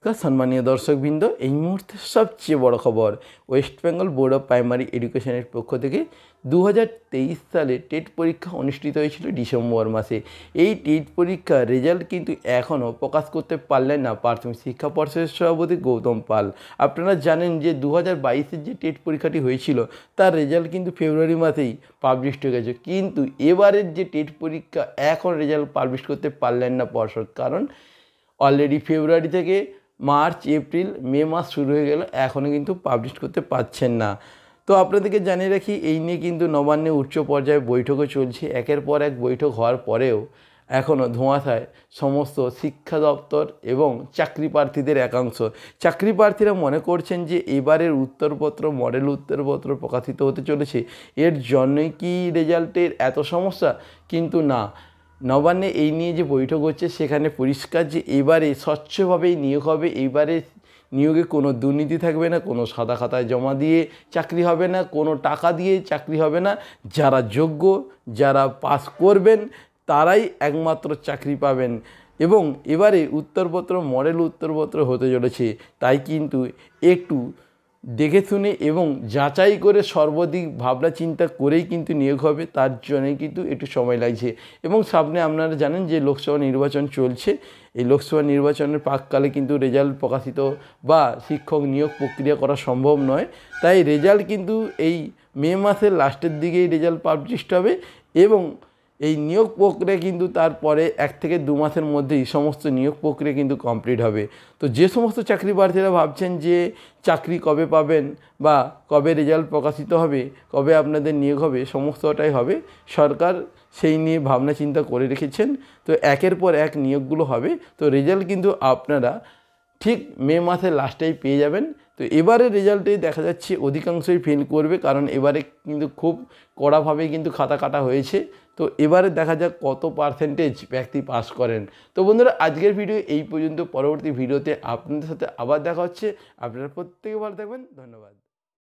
নমস্কার সম্মানীয় দর্শকবৃন্দ, এই মুহূর্তে সবচেয়ে বড় খবর। West Bengal board of primary এডুকেশনের পক্ষ থেকে 2023 সালে টেট পরীক্ষা অনুষ্ঠিত হয়েছিল ডিসেম্বর মাসে। এই টেট পরীক্ষার রেজাল্ট কিন্তু এখনও প্রকাশ করতে পারলেন না প্রাথমিক শিক্ষা পর্ষদের সভাপতি গৌতম পাল। আপনারা জানেন যে 2022-এর যে টেট পরীক্ষাটি হয়েছিল তার রেজাল্ট কিন্তু ফেব্রুয়ারি মাসেই পাবলিশ হয়ে গেছে, কিন্তু এবারের যে টেট পরীক্ষা এখন রেজাল্ট পাবলিশ করতে পারলেন না পর্ষদ। কারণ অলরেডি ফেব্রুয়ারি থেকে মার্চ, এপ্রিল, মে মাস শুরু হয়ে গেল, এখনও কিন্তু পাবলিশ করতে পারছেন না। তো আপনাদেরকে জানিয়ে রাখি, এই নিয়ে কিন্তু নবান্নে উচ্চ পর্যায়ে বৈঠকও চলছে। একের পর এক বৈঠক হওয়ার পরেও এখনও ধোঁয়াশায় সমস্ত শিক্ষা দপ্তর এবং চাকরি প্রার্থীদের একাংশ। চাকরি প্রার্থীরা মনে করছেন যে এবারের উত্তরপত্র, মডেল উত্তরপত্র প্রকাশিত হতে চলেছে, এর জন্যই কি রেজাল্টের এত সমস্যা? কিন্তু না, নবান্নে এই নিয়ে যে বৈঠক হচ্ছে সেখানে পরিষ্কার যে এবারে স্বচ্ছভাবেই নিয়োগ হবে। এইবারে নিয়োগে কোনো দুর্নীতি থাকবে না, কোনো সাদা খাতায় জমা দিয়ে চাকরি হবে না, কোনো টাকা দিয়ে চাকরি হবে না। যারা যোগ্য, যারা পাস করবেন তারাই একমাত্র চাকরি পাবেন। এবং এবারে উত্তরপত্র মডেল উত্তরপত্র হতে চলেছে, তাই কিন্তু একটু দেখে শুনে এবং যাচাই করে সর্বাধিক ভাবনা চিন্তা করেই কিন্তু নিয়োগ হবে। তার জন্যই কিন্তু একটু সময় লাগছে। এবং সামনে আপনারা জানেন যে লোকসভা নির্বাচন চলছে। এই লোকসভা নির্বাচনের প্রাককালে কিন্তু রেজাল্ট প্রকাশিত বা শিক্ষক নিয়োগ প্রক্রিয়া করা সম্ভব নয়। তাই রেজাল্ট কিন্তু এই মে মাসের লাস্টের দিকেই রেজাল্ট পাবলিশড হবে এবং এই নিয়োগ প্রক্রিয়া কিন্তু তারপরে 1 থেকে 2 মাসের মধ্যেই সমস্ত নিয়োগ প্রক্রিয়া কিন্তু কমপ্লিট হবে। তো যে সমস্ত চাকরি প্রার্থীরা ভাবছেন যে চাকরি কবে পাবেন বা কবে রেজাল্ট প্রকাশিত হবে, কবে আপনাদের নিয়োগ হবে, সমস্তটাই হবে। সরকার সেই নিয়ে ভাবনা চিন্তা করে রেখেছেন। তো একের পর এক নিয়োগগুলো হবে। তো রেজাল্ট কিন্তু আপনারা ঠিক মে মাসের লাস্টেই পেয়ে যাবেন। তো এবারে রেজাল্টে দেখা যাচ্ছে অধিকাংশই ফেল করবে, কারণ এবারে কিন্তু খুব কড়াভাবে কিন্তু খাতা কাটা হয়েছে। তো এবারে দেখা যাক কত পার্সেন্টেজ ব্যক্তি পাস করেন। তো বন্ধুরা, আজকের ভিডিও এই পর্যন্ত। পরবর্তী ভিডিওতে আপনাদের সাথে আবার দেখা হচ্ছে। আপনারা প্রত্যেকে ভালো থাকবেন। ধন্যবাদ।